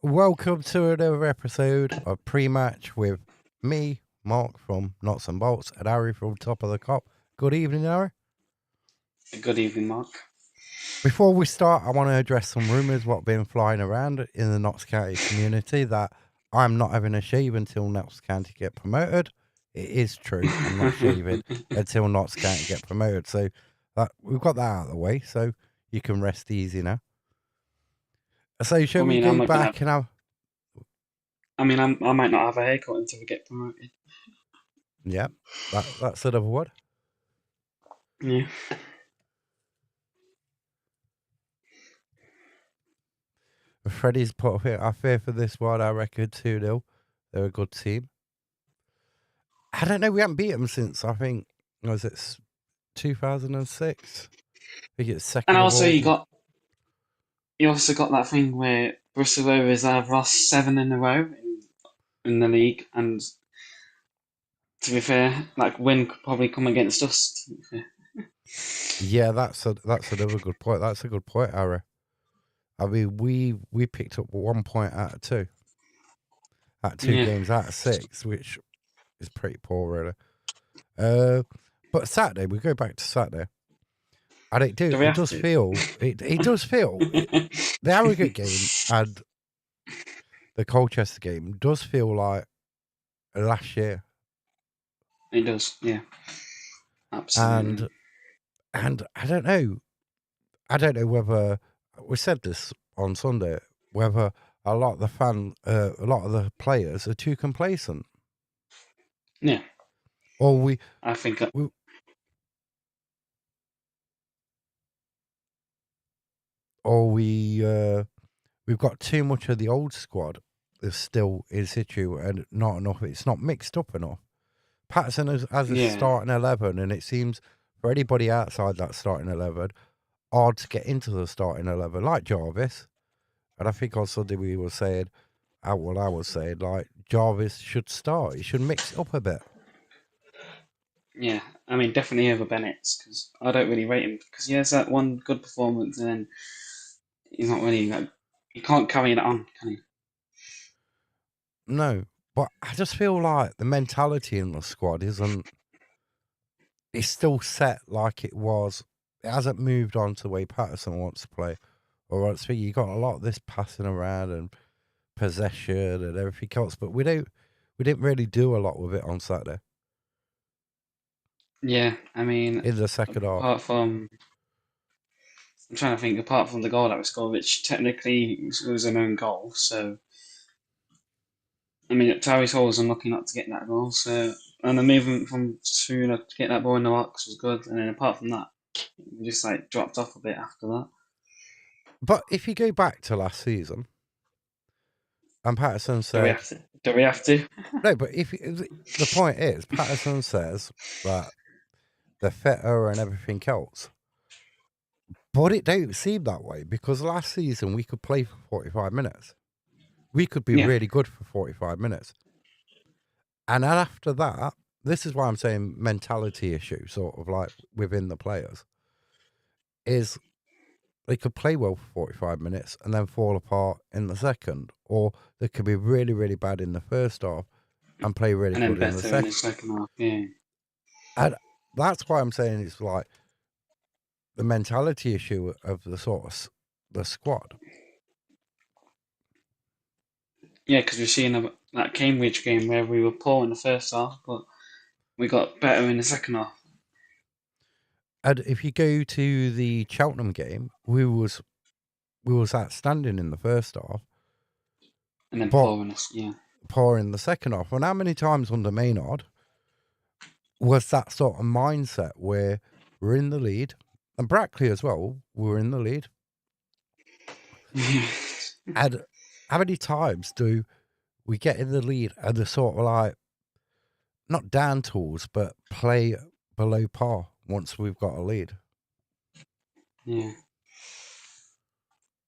Welcome to another episode of Pre-Match with me, Mark from Knots and Bolts, and Harry from Top of the Cop. Good evening, Harry. Good evening, Mark. Before we start, I want to address some rumours what have been flying around in the Notts County community that I'm not having a shave until Notts County get promoted. It is true. I'm not shaving until Notts County get promoted. So we've got that out of the way, so you can rest easy now. So shall we go back and have... I might not have a haircut until we get promoted. Yeah, that's another word. Yeah. Freddie's put up here. I fear for this one. I reckon 2-0. They're a good team. I don't know. We haven't beat them since, I think, was it 2006? I think it's second. And also, you also got that thing where Bristol Rovers have lost 7 in a row in the league, and to be fair, like win could probably come against us. To be fair. Yeah, that's another good point. That's a good point, Harry. I mean, we picked up 1 point out of 2. At 2 games out of 6, which is pretty poor, really. But Saturday, we go back to Saturday. And it does feel the Harrogate game and the Colchester game does feel like last year. It does, yeah. Absolutely. And I don't know whether we said this on Sunday, whether a lot of the players are too complacent. Yeah. Or we've got too much of the old squad that's still in situ and not enough. It's not mixed up enough. Patterson has a starting 11, and it seems for anybody outside that starting 11, hard to get into the starting 11, like Jarvis. And I think on Sunday we were saying, I was saying, like, Jarvis should start. He should mix it up a bit. Yeah, I mean, definitely over Bennett's, because I don't really rate him, because he has that one good performance, and then he's not really, like, he can't carry it on, can he? No, but I just feel like the mentality in the squad isn't... It's still set like it was. It hasn't moved on to the way Patterson wants to play. Or else you got a lot of this passing around and possession and everything else, but we didn't really do a lot with it on Saturday. Yeah, I mean, in the second half. I'm trying to think, apart from the goal that we scored, which technically was an own goal, so I mean, Tyrese Hall was unlucky not to get that goal, so, and the movement from Suna to get that ball in the box was good, and then apart from that, we just like dropped off a bit after that. But if you go back to last season, and Patterson said, "Do we have to?" No, but if the point is, Patterson says that they're fitter and everything else, but it don't seem that way, because last season we could play for 45 minutes. We could be really good for 45 minutes. And then after that, this is why I'm saying mentality issue, sort of like within the players, is they could play well for 45 minutes and then fall apart in the second, or they could be really, really bad in the first half and play really good in the second half. Yeah. And that's why I'm saying it's like the mentality issue of the sort of the squad. Yeah, because we're seeing that Cambridge game where we were poor in the first half, but we got better in the second half. And if you go to the Cheltenham game, we was outstanding in the first half, and then poor in the second half. And how many times under Maynard was that sort of mindset where we're in the lead, and Brackley as well, we're in the lead. And how many times do we get in the lead and they're sort of like, not down tools, but play below par once we've got a lead? Yeah.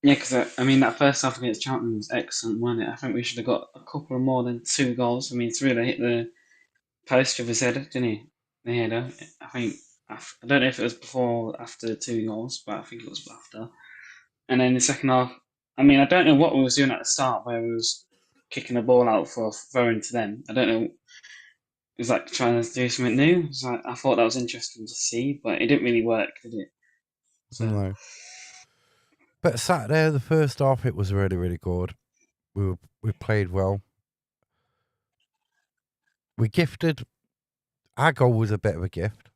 Yeah, because I mean, that first half against Cheltenham was excellent, wasn't it? I think we should have got a couple of more than 2 goals. I mean, Thriller hit the post with his header, didn't he? The header. I don't know if it was before or after the 2 goals, but I think it was after. And then the second half, I mean, I don't know what we was doing at the start, where we was kicking the ball out for throwing to them. I don't know. It was like trying to do something new. It was like, I thought that was interesting to see, but it didn't really work, did it? So No. But Saturday, the first half, it was really, really good. We played well. We gifted. Our goal was a bit of a gift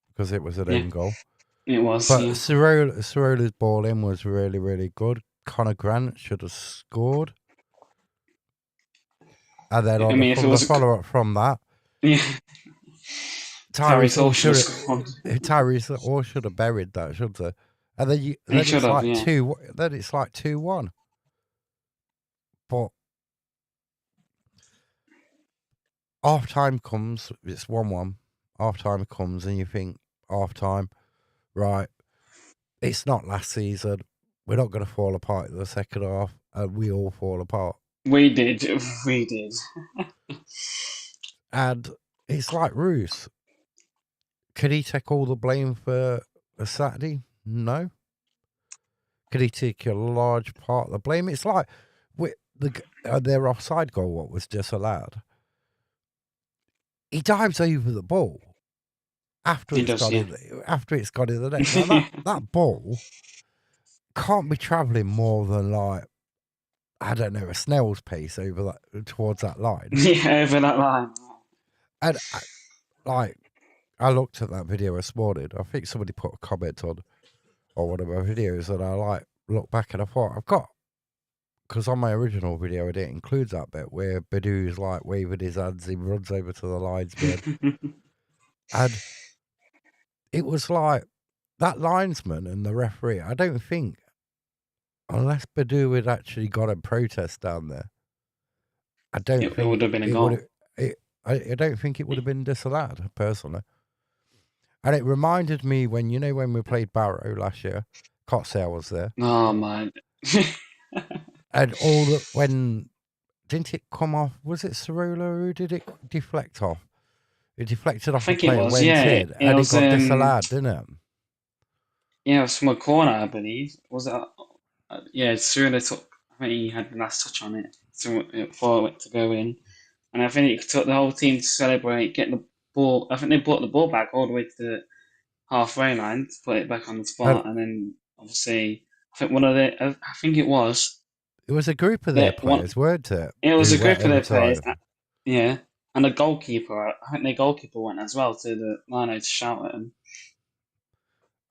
because it was an yeah, own goal. it was. But Yeah, Cirola's ball in was really, really good. Connor Grant should have scored. And then I mean, if it from the was, follow up from that, yeah, Tyrese Tyrese Hall Hall should have should scored. have buried that, shouldn't they? And then He then should it's have. like Yeah, 2. Then it's like 2-1. But half time comes, it's 1-1. Half time comes, and you think half time, right? It's not last season. We're not going to fall apart in the second half, and we all fall apart. we did. We did. And it's like Roos. Could he take all the blame for a Saturday? No. Could he take a large part of the blame? It's like with their offside goal, what was disallowed. He dives over the ball after He it's does. gone Yeah. in. After it's gone in the net. Now that ball can't be travelling more than like, I don't know, a snail's pace over that towards that line. Yeah, over that line. And I looked at that video this morning. I think somebody put a comment on one of my videos, and I looked back and I thought because on my original video it includes that bit where Badou's like waving his hands, he runs over to the linesman, and it was like that linesman and the referee. I don't think, unless Badou had actually got a protest down there, I don't It would think have been a it would have. goal. I don't think it would have been disallowed personally. And it reminded me when we played Barrow last year, Cotsale was there, Oh man. and when didn't it come off? Was it Cirola who did it deflect off? It deflected I off a think it player, was. went Yeah, in, it and it was. got disallowed, didn't it? Yeah, it was from a corner, I believe. Was that? Yeah, Surya took. I think he had the last touch on it, so for it to go in, and I think it took the whole team to celebrate, get the ball. I think they brought the ball back all the way to the halfway line to put it back on the And spot, and then obviously, I think one of the. I think it was it was a group of their that one. players, weren't it? It was Who a went group of over their to players. him. Yeah, and the goalkeeper. I think the goalkeeper went as well to the line to shout at him.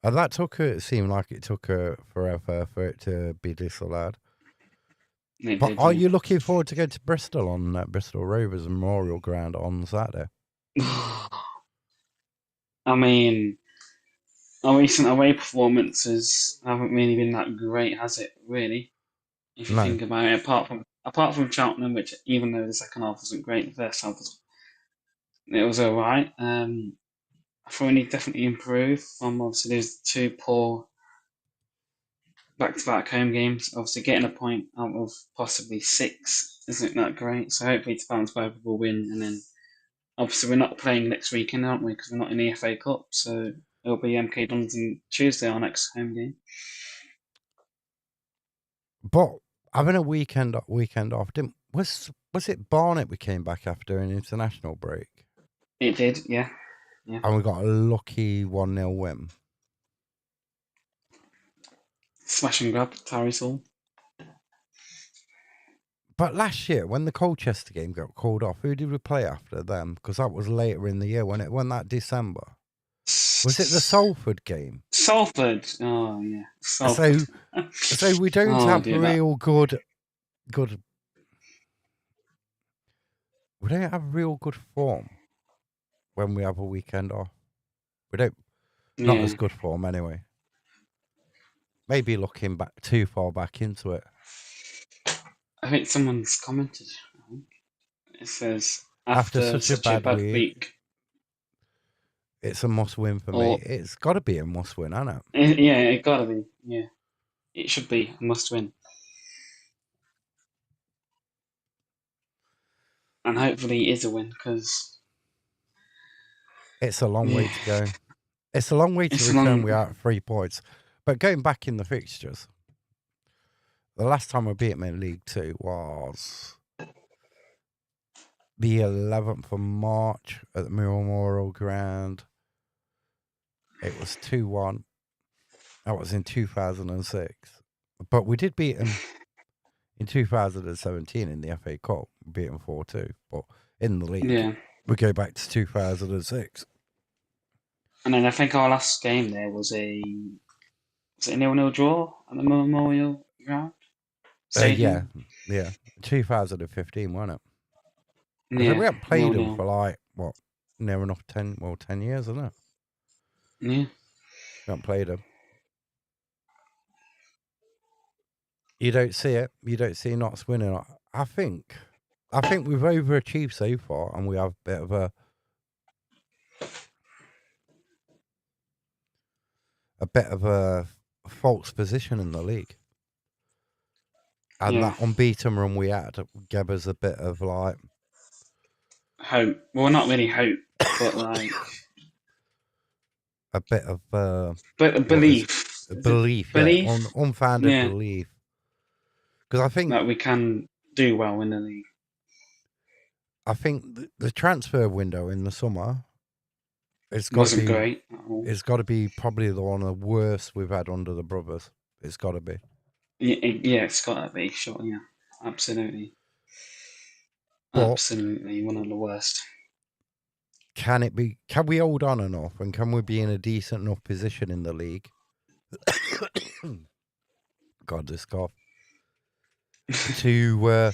And that took her, it seemed like it took her forever for it to be disallowed. They But did. are Yeah. you looking forward to going to Bristol on Bristol Rovers Memorial Ground on Saturday? I mean, our recent away performances haven't really been that great, has it? Really, if you No. think about it, apart from Cheltenham, which even though the second half wasn't great, the first half was alright. I thought we need to definitely improve. Obviously, there's two poor back-to-back home games. Obviously, getting a point out of possibly six isn't that great. So hopefully, to bounce back, we'll win, and then obviously we're not playing next weekend, aren't we? Because we're not in the FA Cup, so it'll be MK Dons on Tuesday, our next home game. But having a weekend off, was it Barnet we came back after an international break? It did, yeah. And we got a lucky 1-0 win. Smash and grab, Tyrese Hall. But last year, when the Colchester game got called off, who did we play after them? Because that was later in the year when that December. Was it the Salford game? Salford. Oh yeah, Salford. So we don't have real good. We don't have real good form when we have a weekend off. We don't. Not as good form anyway. Maybe looking back too far back into it. I think someone's commented. It says After such a bad week, it's a must-win for me. It's got to be a must-win, hasn't it? Yeah, it gotta be. Yeah, it should be a must-win. And hopefully it is a win because it's a long way to go. It's a long way to return. We are at 3 points, but going back in the fixtures, The last time we beat them in League Two was the 11th of March at the Memorial Ground. It was 2-1. That was in 2006. But we did beat them in 2017 in the FA Cup. We beat them 4-2. But in the league, we go back to 2006. And then I think our last game there was a 0-0 draw at the Memorial Ground Stadium. Yeah. 2015, wasn't it? Yeah, So we haven't played them 0-0. for like, what, near enough 10 years, isn't it? Yeah. We haven't played them. You don't see it. You don't see Notts winning. I think we've overachieved so far, and we have a bit of a false position in the league. And that unbeaten run we had gave us a bit of like hope. Well, not really hope, but like a bit of belief. Belief, belief? Unfounded belief. Because I think that we can do well in the league. I think the transfer window in the summer wasn't great at all. It's got to be probably one of the worst we've had under the Brothers. It's got to be. Yeah, it's got to be. Sure, yeah, absolutely. But absolutely, one of the worst. Can it be? Can we hold on enough, and can we be in a decent enough position in the league? God, this cough. To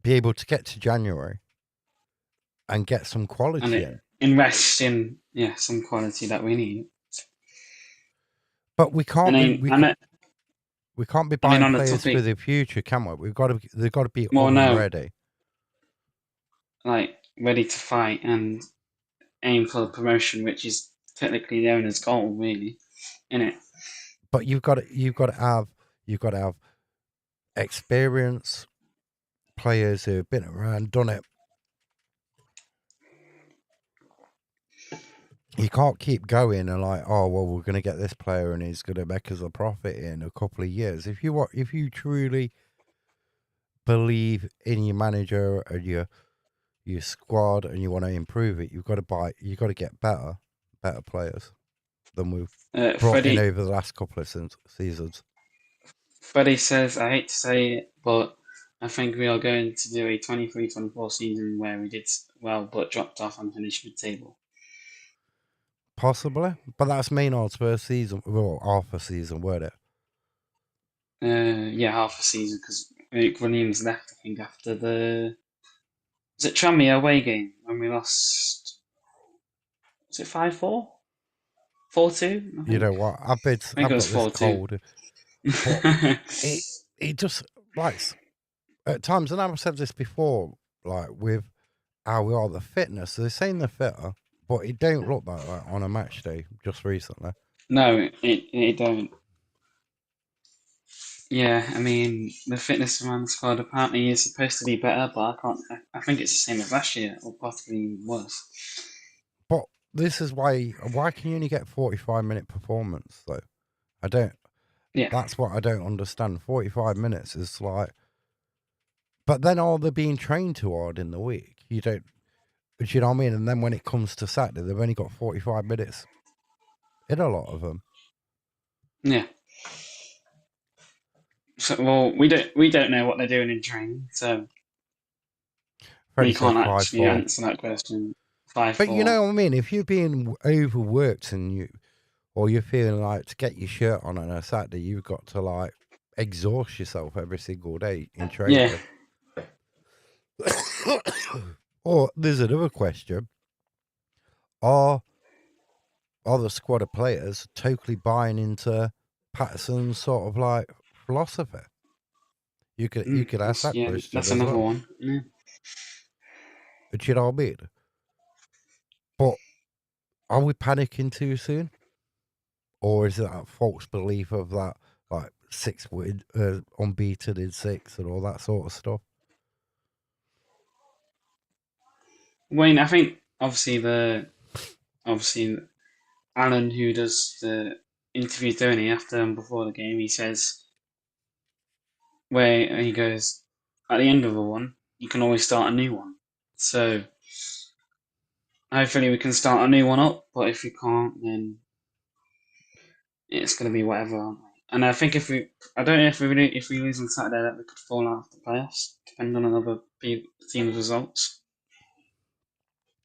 be able to get to January and get some quality in. Invest in some quality that we need. But we can't. We can't be buying players for the future, can we? They've got to be ready. Like ready to fight and aim for the promotion, which is technically the owner's goal, really, isn't it? But you've got to have experience, players who've been around, done it. You can't keep going and like, oh well, we're going to get this player and he's going to make us a profit in a couple of years. If you truly believe in your manager and your squad and you want to improve it, you've got to get better players than we've brought in over the last couple of seasons. Freddie says, I hate to say it, but I think we are going to do a 23-24 season where we did well but dropped off and finished mid-table. Possibly, but that's Maynard's first season, well, half a season, weren't it? Yeah, half a season, because Luke Williams left, I think, after the... Was it Tranmere away game when we lost... Was it 5-4? 4-2? You know what? I've got this cold. But it just, like, at times, and I've said this before, like, with how we are, the fitness, they're saying they're fitter, but it don't look like that on a match day just recently. No, it don't. Yeah, I mean, the fitness around the squad apparently is supposed to be better, but I think it's the same as last year, or possibly worse. But this is why can you only get 45-minute performance, though? I don't. Yeah. That's what I don't understand. 45 minutes is like... But then are they being trained too hard in the week? You don't... Do you know what I mean? And then when it comes to Saturday, they've only got 45 minutes in a lot of them. Yeah. So, well, we don't know what they're doing in training, so we can't actually answer that question. 5-4. But you know what I mean? If you're being overworked and you're feeling like to get your shirt on a Saturday, you've got to like exhaust yourself every single day in training. Yeah. Or there's another question. Are the squad of players totally buying into Patterson's sort of like philosophy? You could ask that question. That's another one. Yeah. Do you know what I mean? But are we panicking too soon? Or is it that false belief of that like 6 unbeaten in 6 and all that sort of stuff? Wayne, I think obviously Alan, who does the interview Tony after and before the game, he says where he goes, at the end of a one, you can always start a new one. So hopefully we can start a new one up, but if we can't, then it's going to be whatever. Aren't we? And I think I don't know if we lose on Saturday, that we could fall out of the playoffs, depending on other teams' results.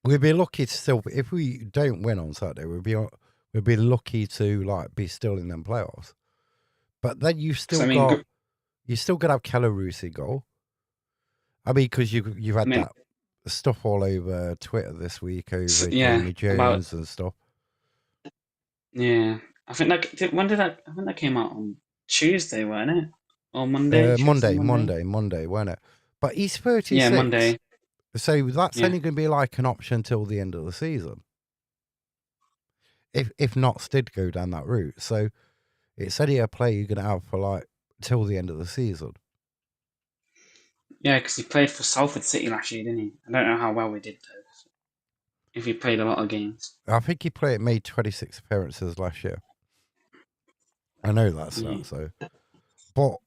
We'd be lucky to still, if we don't win on Saturday, we'd be lucky to like be still in them playoffs. But then you still got to have Keller goal. I mean, because you've had that stuff all over Twitter this week over Jamie Jones and stuff. Yeah, I think I think that came out on Tuesday, wasn't it? Or Monday? Monday, wasn't it? But he's 36. Yeah, Monday. So that's only going to be like an option till the end of the season. If Notts did go down that route. So it's only a play you're going to have for like till the end of the season. Yeah, because he played for Salford City last year, didn't he? I don't know how well we did though. If he played a lot of games. I think he made 26 appearances last year. I know that's not so. But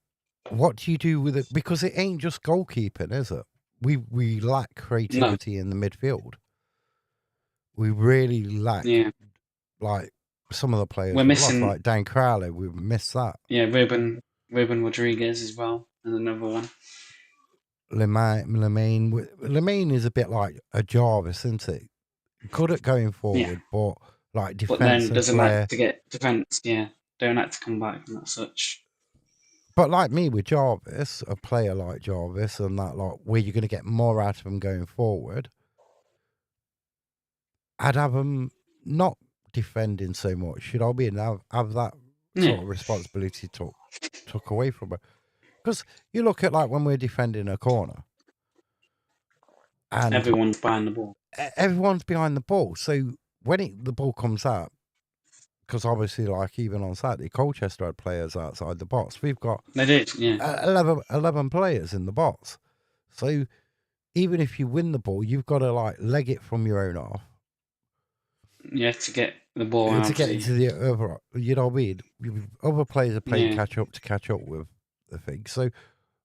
what do you do with it? Because it ain't just goalkeeping, is it? We lack creativity in the midfield. We really lack like some of the players we're missing, like Dan Crowley. We've missed that. Yeah, Ruben Rodriguez as well, and another one. Lemaine is a bit like a Jarvis, isn't he? Good at going forward, but like defense. But then doesn't like to get defense. Yeah, don't like to come back and such. But like me with Jarvis, a player like Jarvis, and that like where you're going to get more out of him going forward, I'd have him not defending so much. Should I be have that sort of responsibility took away from her? Because you look at like when we're defending a corner, and everyone's behind the ball. Everyone's behind the ball. So when the ball comes out, because obviously, like even on Saturday, Colchester had players outside the box. We've got 11 players in the box. So even if you win the ball, you've got to like leg it from your own half. Yeah, to get the ball out. To get into the other, you know what I mean? Other players are playing catch up with the thing. So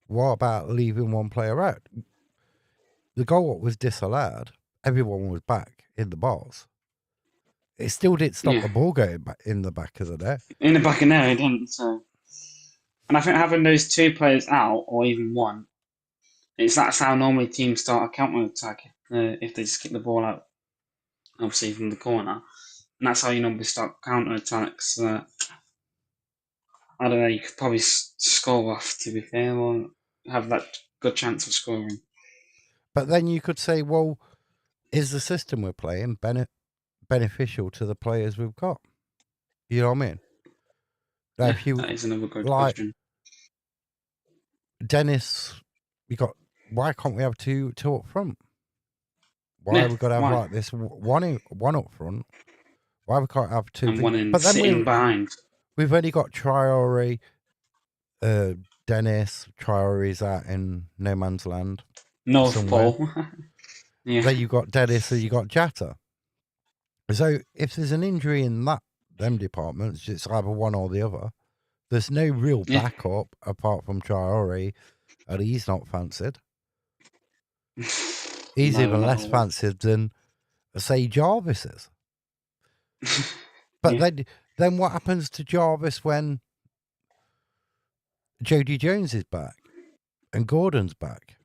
what about leaving one player out? The goal was disallowed. Everyone was back in the box. It still didn't stop the ball going back in the back of the net. In the back of the net, it didn't. So, and I think having those two players out, or even one, that's how normally teams start a counter attack if they just kick the ball out, obviously from the corner, and that's how you normally start counter attacks. I don't know. You could probably score off, to be fair, or have that good chance of scoring. But then you could say, well, is the system we're playing beneficial to the players we've got? You know what I mean? Like that is another good question. Dennis, why can't we have two up front? Why have we got to have like this one up front? Why we can't have two? And one sitting behind. We've only got Traore, Dennis. Traore's out in no man's land. North Pole. Then you got Dennis and you got Jatta. So if there's an injury in them departments, it's either one or the other. There's no real backup apart from Traore, and he's not fancied. He's even less fancied than, say, Jarvis is. But then what happens to Jarvis when Jody Jones is back and Gordon's back?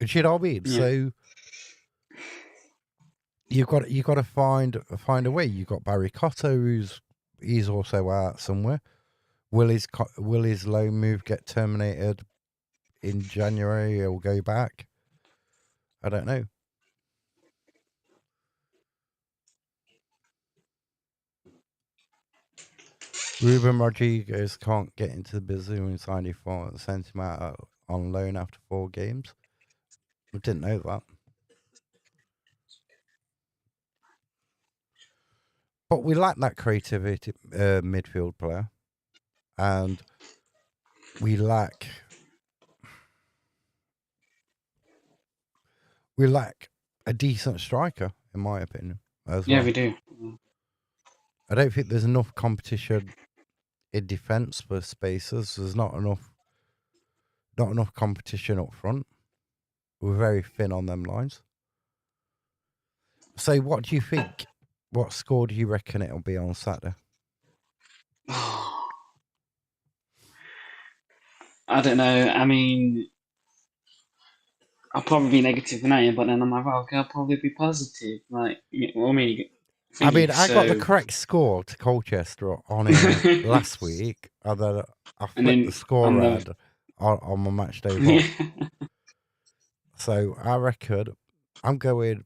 You know what I mean? So you've got to find a way. You've got Barry Cotto, he's also out somewhere. Will his loan move get terminated in January? He'll go back. I don't know. Ruben Rodriguez can't get into the Brazilian side if I sent him out on loan after 4 games. I didn't know that. But we lack that creativity midfield player. And we lack a decent striker, in my opinion, as well. Yeah, we do. I don't think there's enough competition in defence for spaces. There's not enough competition up front. We're very thin on them lines. So, what do you think? What score do you reckon it'll be on Saturday? I don't know. I mean, I'll probably be negative now, but then I'm like, well, I'll probably be positive. Like, well, I mean, I got the so. correct score to Colchester on here last week, and then I And flipped the then score on around on my match day the pod. So I reckon I'm going.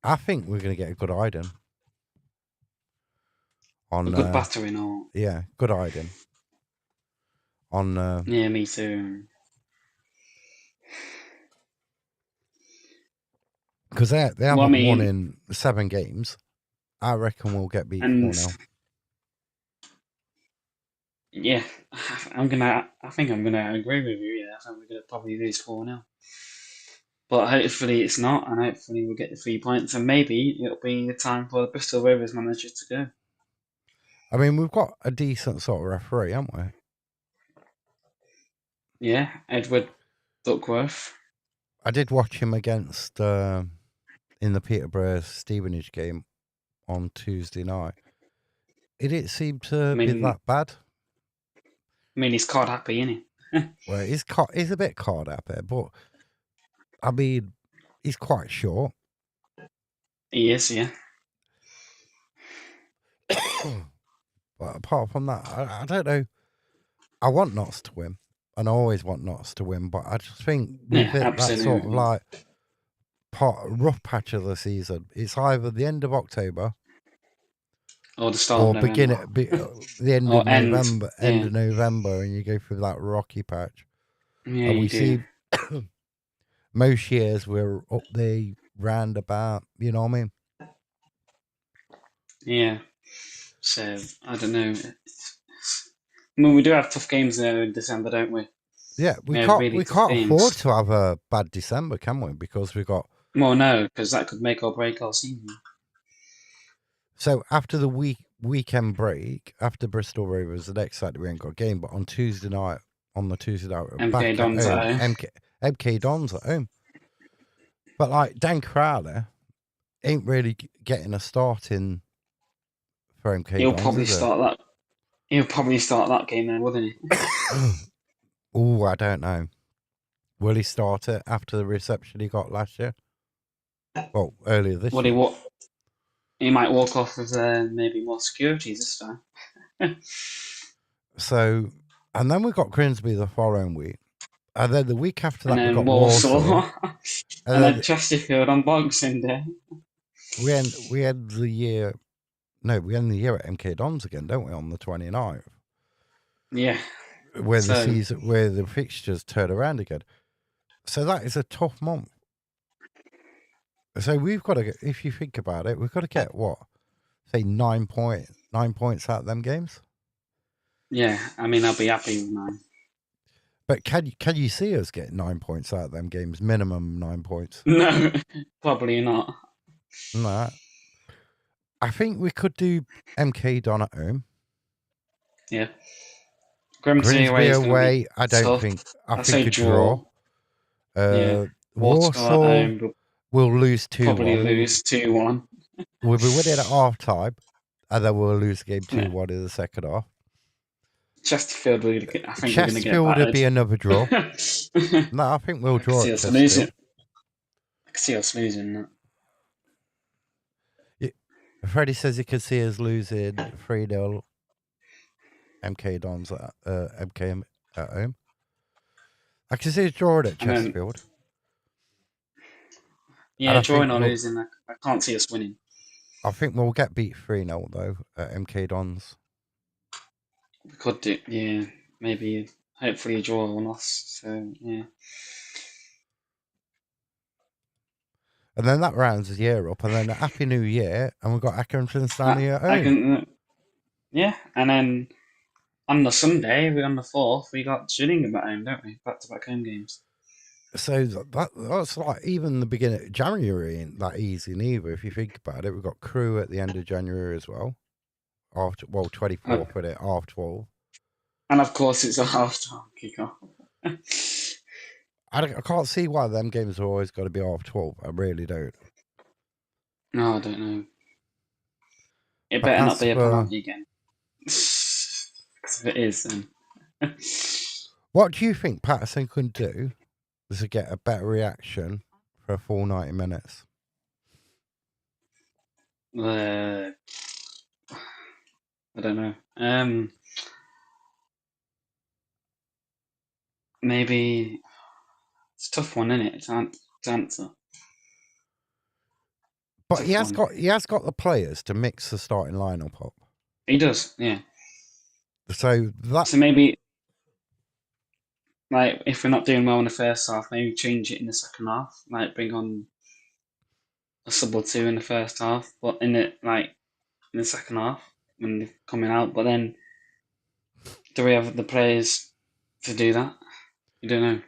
I think we're going to get a good hiding on. a good battering, or Yeah, good hiding on. yeah, me too. Because they Well, I haven't won mean, in 7 games. I reckon we'll get beat and 4-0. yeah, I think I'm gonna agree with you. Yeah, I think we're gonna probably lose 4-0. But hopefully it's not, and hopefully we'll get the 3 points, and maybe it'll be the time for the Bristol Rovers manager to go. I mean, we've got a decent sort of referee, haven't we? Yeah, Edward Duckworth. I did watch him against in the Peterborough Stevenage game on Tuesday night. It didn't seem to be that bad. I mean, he's card happy, isn't he? Well, he's a bit card out there, but I mean, he's quite short. He is, yeah. But apart from that, I don't know. I want Notts to win, and I always want Notts to win, but I just think we've hit that sort of like rough patch of the season. It's either the end of October or the start or of November. the end or of November, yeah. of November, and you go through that rocky patch. Yeah, And we you do. see most years we're up there round about, you know what I mean? Yeah. So I don't know. I mean, we do have tough games there in December, don't we? Yeah, we really tough can't games. afford to have a bad December, can we? Because we got. Well, no, because that could make or break our season. So after the weekend break, after Bristol Rovers, the next Saturday we ain't got a game, but on the Tuesday night, we're MK back Dons at home. at home. MK Dons at home. But like Dan Crowley ain't really getting a start in for MK He'll Dons. probably start that. He'll probably start that game then, wouldn't he? Oh, I don't know. Will he start it after the reception he got last year? Well, earlier this year. He might walk off with maybe more securities this time. So, and then we got Grimsby the following week. And then the week after that, and we then got Warsaw. and then Chesterfield on Boxing Day. We end the year. No, we end the year at MK Dons again, don't we? On the 29th. Yeah. Where the fixtures turn around again. So that is a tough month. So we've got to, if you think about it, we've got to get what? Say 9 points out of them games? Yeah, I mean, I'll be happy with 9. But can you see us get 9 points out of them games? Minimum 9 points? No, probably not. No. I think we could do MK Don at home. Yeah. Grimsby away, I don't tough. think. I say think a draw. Yeah. Warsaw at home, will lose 2-1. probably lose 2-1. We'll be winning at half time, and then we'll lose the game 2-1 in the second half. Chesterfield, I think we're going to get Chesterfield would be another draw. No, I think we'll draw at Chesterfield. I can see us losing that. Freddie says he can see us losing 3-0 MK Dons at MK at home. I can see us drawing at Chesterfield. Yeah, drawing or losing, I can't see us winning. I think we'll get beat 3-0 though at MK Dons. We could do, yeah, maybe, hopefully a draw or loss. So yeah. And then that rounds the year up, and then a Happy New Year, and we've got Accrington Stanley at home. Yeah, and then on the Sunday, on the 4th, we got Gillingham at home, don't we? Back-to-back home games. So that's like even the beginning of January ain't that easy neither. If you think about it, we've got Crewe at the end of January as well. after 24th, isn't it? Half 12. And of course, it's a half-time kickoff. I can't see why them games are always got to be half 12. I really don't. No, I don't know. It But better not as be a for penalty again. Because if it is, then what do you think Patterson can do to get a better reaction for a full 90 minutes? I don't know. Maybe it's a tough one, isn't it? To answer. But he Tough one. has got the players to mix the starting lineup up. He does, yeah. So that So maybe, like, if we're not doing well in the first half, maybe change it in the second half. Like, bring on a sub or two in the first half, but in the second half when they're coming out. But then, do we have the players to do that? You don't know.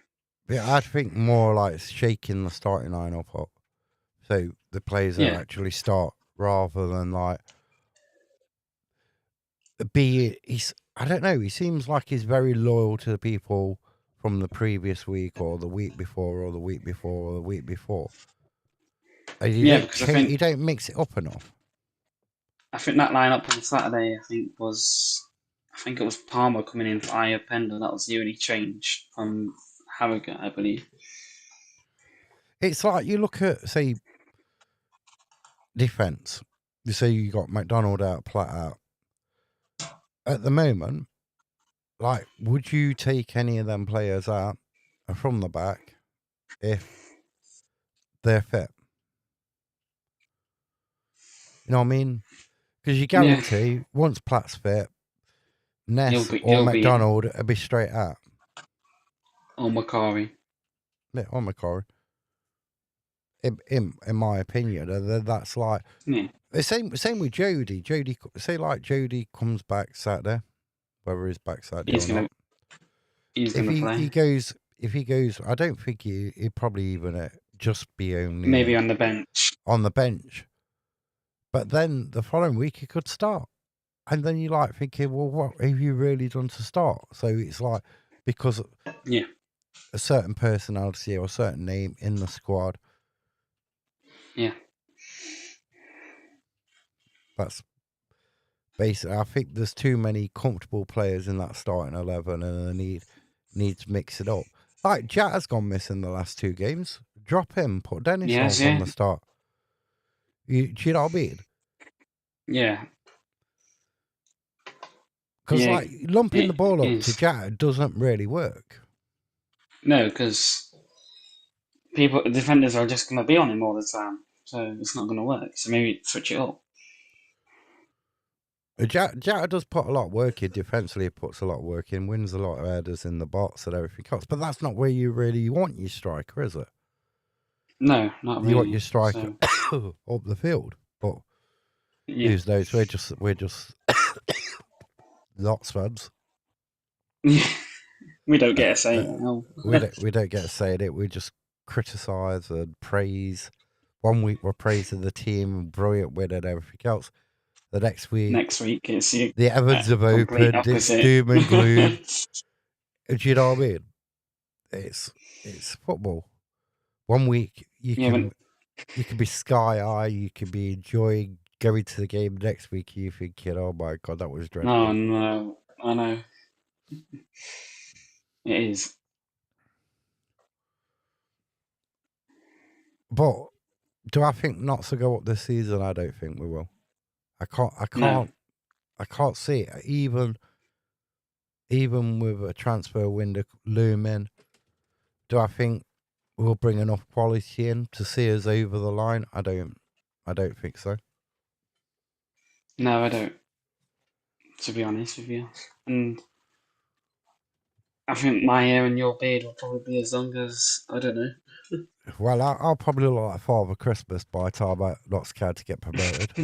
yeah, I'd think more like shaking the starting lineup up, so the players that Yeah, actually start rather than like he's I don't know. He seems like he's very loyal to the people from the previous week or the week before or the week before or the week before. And you yeah, don't because change, you don't mix it up enough. I think that lineup on Saturday, I think it was Palmer coming in for Aya Pender. That was the only change from Harrogate, I believe. It's like you look at say defense. You say you got McDonald out, Platt out. At the moment, like, would you take any of them players out from the back if they're fit? You know what I mean? Because you Yeah, guarantee once Platt's fit, Ness or he'll be McDonald will be straight out. or Macari. Yeah, or McCarry. In my opinion, that's like Yeah, the same with Jody. Jody, say like Jody comes back Saturday, whether he's back Saturday he's or gonna not. he's If gonna he play. goes, I don't think he'd probably even just be only Maybe on the bench. on the bench. But then the following week he could start, and then you like thinking, well, what have you really done to start? So it's like because Yeah, a certain personality or a certain name in the squad. yeah, That's basically. I think there's too many comfortable players in that starting 11, and they need to mix it up. Like Jatt has gone missing the last 2 games. Drop him, put Dennis on yes, from yeah, the start. Do you know what I mean? yeah, Because yeah. like lumping the It ball up to is Jatt doesn't really work. no, because defenders are just gonna be on him all the time, so it's not gonna work. So maybe switch it up. Jatt does put a lot of work in defensively. He puts a lot of work in, wins a lot of headers in the box and everything else. But that's not where you really want your striker, is it? No, not You want your really. striker So up the field. But yeah, who's knows? We're just lots fans. we don't get a say. No. We don't get to say it. We just criticise and praise. One week we're praising the team, brilliant win and everything else. The next week, Next week it's the the Evans have complete opened. It's opposite. doom and gloom. Do you know what I mean? It's football. One week you Yeah, can be sky high, you can be enjoying going to the game. Next week you thinking, oh my god, that was dreadful. no, I know. It is. But do I think not to go up this season? I don't think we will. I No. can't see it. Even with a transfer window looming, do I think we'll bring enough quality in to see us over the line? I don't think so. No, I don't. To be honest with you. And I think my hair and your beard will probably be as long as, I don't know. Well, I'll probably look like Father Christmas by the time I'm not scared to get promoted.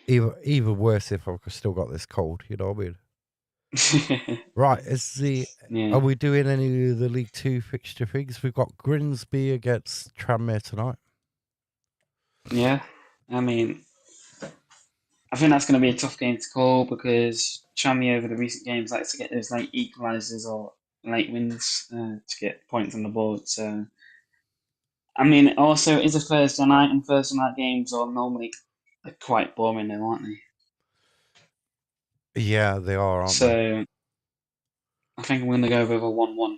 Even worse if I've still got this cold, you know what I mean? Right, Yeah. are we doing any of the League 2 fixture things? We've got Grimsby against Tranmere tonight. Yeah. I mean, I think that's going to be a tough game to call because Tranmere over the recent games likes to get those late equalisers or late wins to get points on the board. So, I mean, also it is a Thursday night, and Thursday night games are normally quite boring, though, aren't they? Yeah, they are, aren't they? So, I think I'm going to go with a 1-1.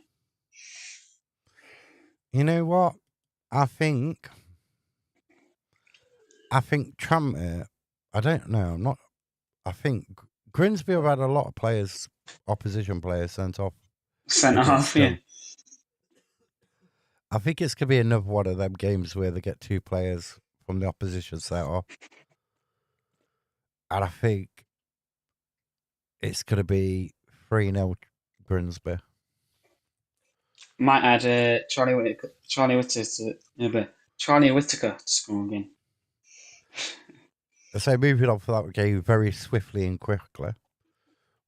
You know what? I think Tranmere. I don't know. I'm not. I think Grimsby have had a lot of players, opposition players, sent off Centre against half, yeah. them. I think it's gonna be another one of them games where they get 2 players from the opposition set off, and I think it's gonna be 3-0 Grimsby. Might add Charlie Whittaker to score again. So moving on for that game very swiftly and quickly,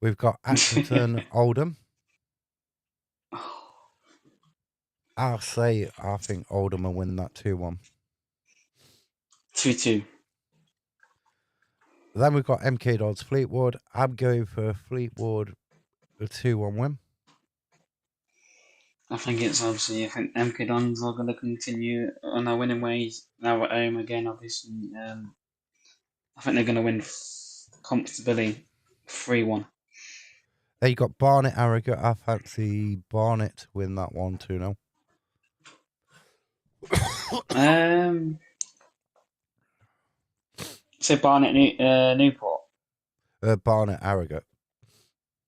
we've got Accrington Oldham. I think Oldham will win that 2-1. 2-2. Then we've got MK Dons Fleetwood. I'm going for Fleetwood a 2-1 win. I think MK Dons are going to continue on their winning ways now at home again, obviously. I think they're going to win comfortably 3-1. Then you got Barnet Harrogate. I fancy Barnet to win that one 2-0. Say Barnet Newport. Barnet Harrogate.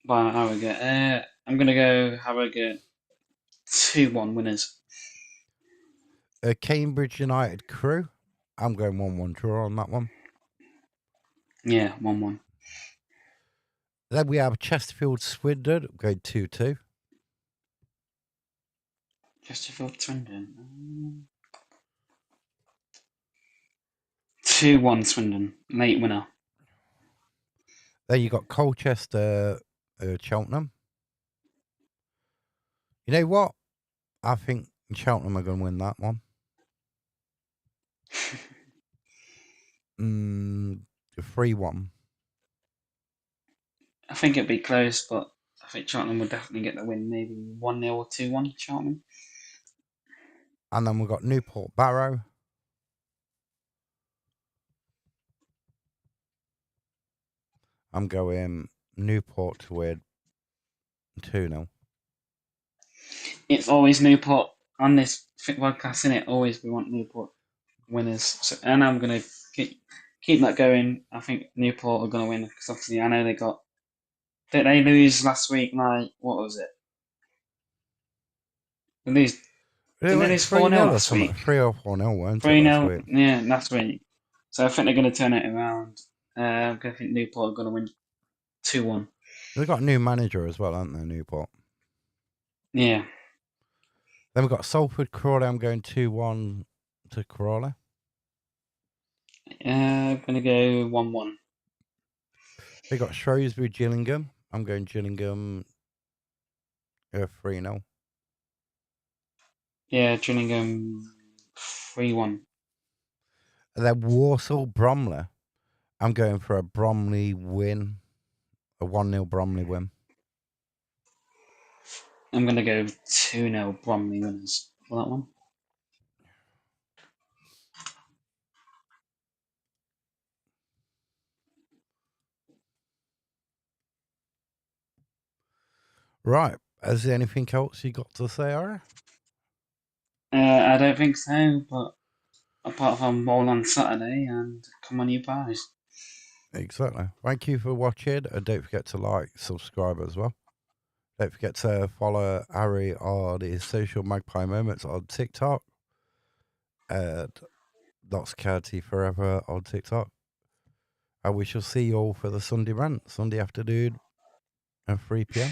Barnet Harrogate. I'm going to go Harrogate 2-1 winners. Cambridge United Crew. I'm going 1-1 draw on that one. Yeah, 1-1. Then we have Chesterfield Swindon going 2-2. Chesterfield Swindon. 2-1 Swindon. Late winner. Then you got Colchester Cheltenham. You know what? I think Cheltenham are going to win that one. 3-1. I think it'd be close, but I think Cheltenham will definitely get the win. Maybe 1-0 or 2-1 Cheltenham. And then we've got Newport Barrow. I'm going Newport to win 2-0. It's always Newport on this podcast, isn't it? Always we want Newport winners. So, and I'm going to keep that going. I think Newport are going to win because obviously I know did they lose last week? Like, what was it? Did they lose 4-0 last week? 3 or 4-0, weren't it? 3-0, yeah, last week. So I think they're going to turn it around. I think Newport are going to win 2-1. They've got a new manager as well, haven't they, Newport? Yeah. Then we've got Salford Crawley. I'm going 2-1 to Crawley. I'm going to go 1-1. They got Shrewsbury Gillingham. I'm going Gillingham 3-0. Yeah, Gillingham 3-1. And then Walsall Bromley. I'm going for a Bromley win. A 1-0 Bromley win. I'm going to go 2-0 Bromley winners for that one. Right. Is there anything else you got to say, Ara? I don't think so, but apart from roll on Saturday and come on, you guys. Exactly. Thank you for watching, and don't forget to like, subscribe as well. Don't forget to follow Ari on his social magpie moments on TikTok. And Dots County Forever on TikTok. And we shall see you all for the Sunday rant, Sunday afternoon at 3 p.m.